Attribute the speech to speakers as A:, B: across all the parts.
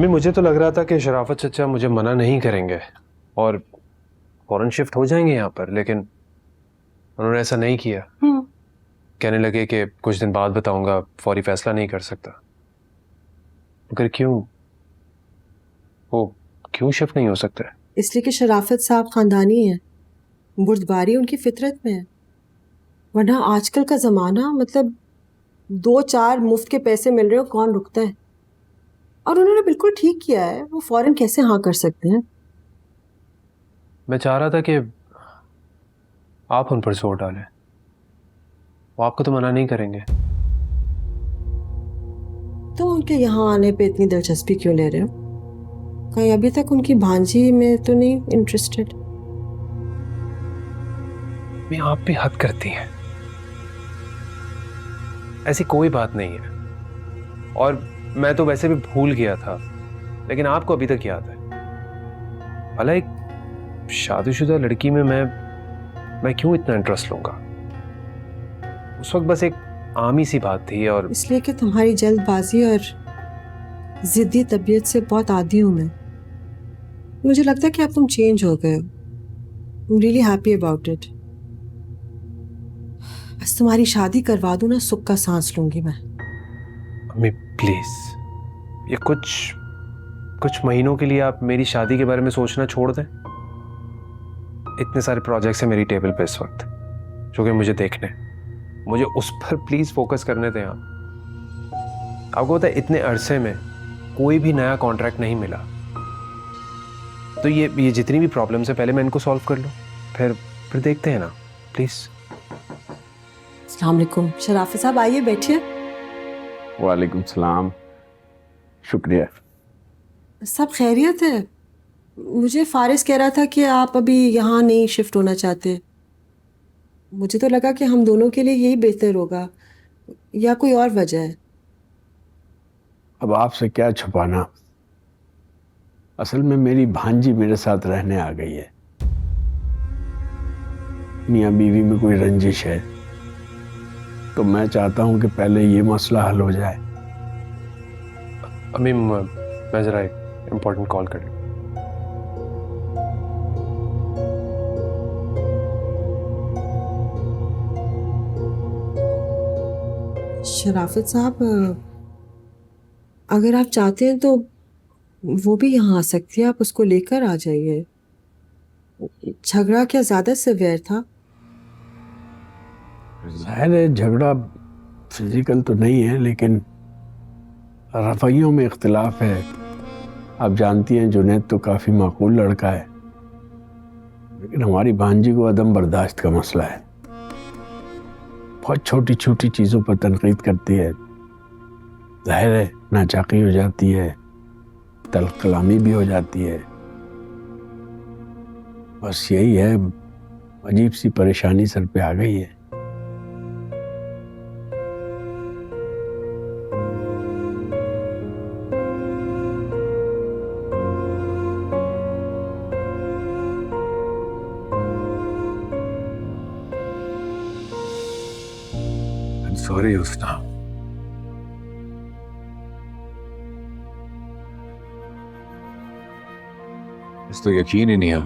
A: अम्मी मुझे तो लग रहा था कि शराफत चचा मुझे मना नहीं करेंगे और फौरन शिफ्ट हो जाएंगे यहाँ पर, लेकिन उन्होंने ऐसा नहीं किया। कहने लगे कि कुछ दिन बाद बताऊंगा, फौरी फैसला नहीं कर सकता। मगर क्यों, वो क्यों शिफ्ट नहीं हो सकता?
B: इसलिए कि शराफत साहब खानदानी है, बुर्दबारी उनकी फितरत में है। वरना आजकल का जमाना, मतलब 2-4 मुफ्त के पैसे मिल रहे हो, कौन रुकता है। और उन्होंने बिल्कुल ठीक किया है, वो फौरन कैसे हाँ कर सकते हैं।
A: मैं चाह रहा था कि आप उन पर जोर डालें, वो आपको तो मना नहीं करेंगे।
B: तो उनके यहाँ आने पे इतनी दिलचस्पी क्यों ले रहे हो? कहीं अभी तक उनकी भांजी में तो नहीं इंटरेस्टेड?
A: मैं आप भी हद करती हैं, ऐसी कोई बात नहीं है। और मैं तो वैसे भी भूल गया था, लेकिन आपको अभी तक याद है। भला एक शादीशुदा लड़की में मैं क्यों इतना इंटरेस्ट लूंगा? उस वक्त बस एक आमी सी बात थी। और
B: इसलिए कि तुम्हारी जल्दबाजी और जिद्दी तबीयत से बहुत आदी हूं मैं। मुझे लगता है कि अब तुम चेंज हो गए हो। I'm really happy about it. बस तुम्हारी शादी करवा दूं ना, सुख का सांस लूंगी मैं।
A: अम्मी प्लीज, ये कुछ महीनों के लिए आप मेरी शादी के बारे में सोचना छोड़ दें। इतने सारे प्रोजेक्ट्स हैं मेरी टेबल पे इस वक्त जो कि मुझे देखने, मुझे उस पर प्लीज फोकस करने दें आप। आपको पता है इतने अरसे में कोई भी नया कॉन्ट्रैक्ट नहीं मिला, तो ये जितनी भी प्रॉब्लम्स है पहले मैं इनको सॉल्व कर लूं, फिर देखते हैं ना। प्लीज।
B: अस्सलाम वालेकुम। शराफत साहब आइए, बैठिए।
C: वालेकुम सलाम। शुक्रिया।
B: सब खैरियत है? मुझे फारिस कह रहा था कि आप अभी यहाँ नहीं शिफ्ट होना चाहते। मुझे तो लगा कि हम दोनों के लिए यही बेहतर होगा, या कोई और वजह है?
C: अब आपसे क्या छुपाना, असल में मेरी भांजी मेरे साथ रहने आ गई है। मियाँ बीवी में कोई रंजिश है, तो मैं चाहता हूं कि पहले ये मसला हल हो जाए।
A: अम्मी मैं जरा एक इम्पोर्टेंट कॉल कर लूं।
B: शराफत साहब, अगर आप चाहते हैं तो वो भी यहाँ आ सकती है, आप उसको लेकर आ जाइए। झगड़ा क्या ज्यादा सिवियर था?
C: जाहिर है झगड़ा फिजिकल तो नहीं है, लेकिन रवैयों में इख्तिलाफ है। आप जानती हैं जुनैद तो काफ़ी माकूल लड़का है, लेकिन हमारी भांजी को अदम बर्दाश्त का मसला है। बहुत छोटी छोटी चीज़ों पर तनकीद करती है। जाहिर है नाचाकी हो जाती है, तल्ख कलामी भी हो जाती है। बस यही है, अजीब सी परेशानी सर पे आ गई है।
A: सॉरी हुस्ना,
D: इस तो यकीन ही नहीं है,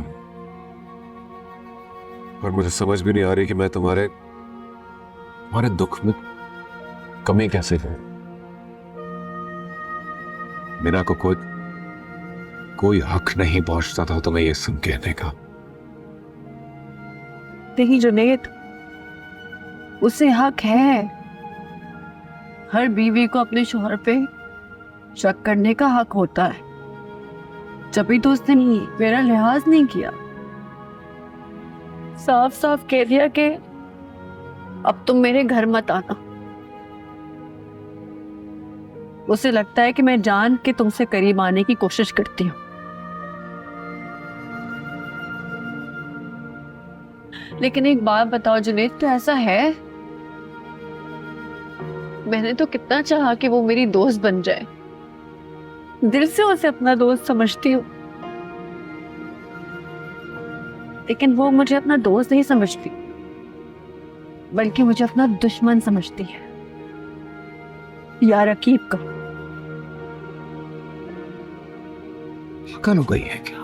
D: और मुझे समझ भी नहीं आ रही कि मैं तुम्हारे दुख में कमी कैसे है। मीना को कोई हक नहीं पहुंचता था तुम्हें ये सुन कहने का।
E: नहीं जुनैद, उसे हक है। हर बीवी को अपने शौहर पे शक करने का हक होता है। जभी तो उसने मेरा लिहाज नहीं किया, साफ साफ कह दिया कि अब तुम मेरे घर मत आना। उसे लगता है कि मैं जान के तुमसे करीब आने की कोशिश करती हूँ। लेकिन एक बात बताओ जुनैद, तो ऐसा है? मैंने तो कितना चाहा कि वो मेरी दोस्त बन जाए, दिल से उसे अपना दोस्त समझती हूँ, लेकिन वो मुझे अपना दोस्त नहीं समझती, बल्कि मुझे अपना दुश्मन समझती है। या रकीब का।
D: पागल हो गई है क्या?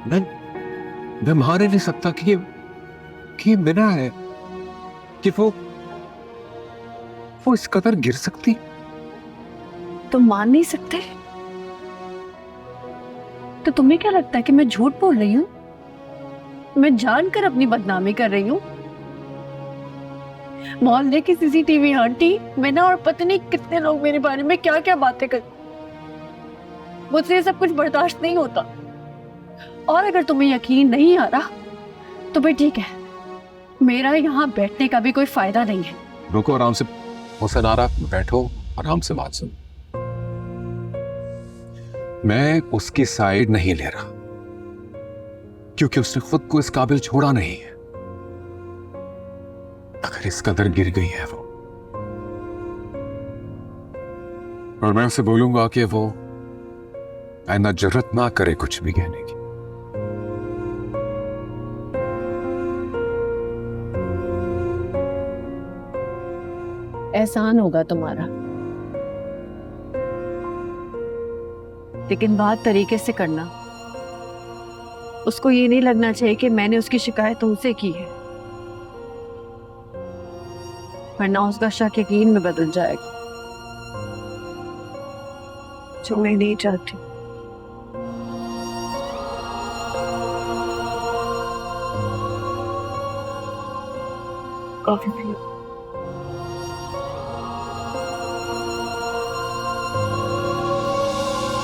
D: मैं मान ही नहीं सकता कि ये मीना है, कि वो इस कदर गिर सकती।
E: तुम मान नहीं सकते? तो तुम्हें क्या लगता है कि मैं झूठ बोल रही हूँ? मैं जानकर अपनी बदनामी कर रही हूँ। मोहल्ले की सीसीटीवी आंटी, मीना और पता नहीं कितने लोग मेरे बारे में क्या क्या बातें कर, मुझसे ये सब कुछ बर्दाश्त नहीं होता। और अगर तुम्हें यकीन नहीं आ रहा तो भाई ठीक है, मेरा यहाँ बैठने का भी कोई फायदा नहीं है।
D: रुको, आराम से। हुसैन आरा, बैठो, आराम से बात सुनो। मैं उसकी साइड नहीं ले रहा, क्योंकि उसने खुद को इस काबिल छोड़ा नहीं है। अगर इस कदर गिर गई है वो, और मैं उसे बोलूंगा कि वो आइंदा जरूरत ना करे कुछ भी कहने की।
E: एहसान होगा तुम्हारा, लेकिन बात तरीके से करना। उसको ये नहीं लगना चाहिए कि मैंने उसकी शिकायत तुमसे की है, वरना उसका शक यकीन में बदल जाएगा, जो मैं नहीं चाहती। कॉफी पियो।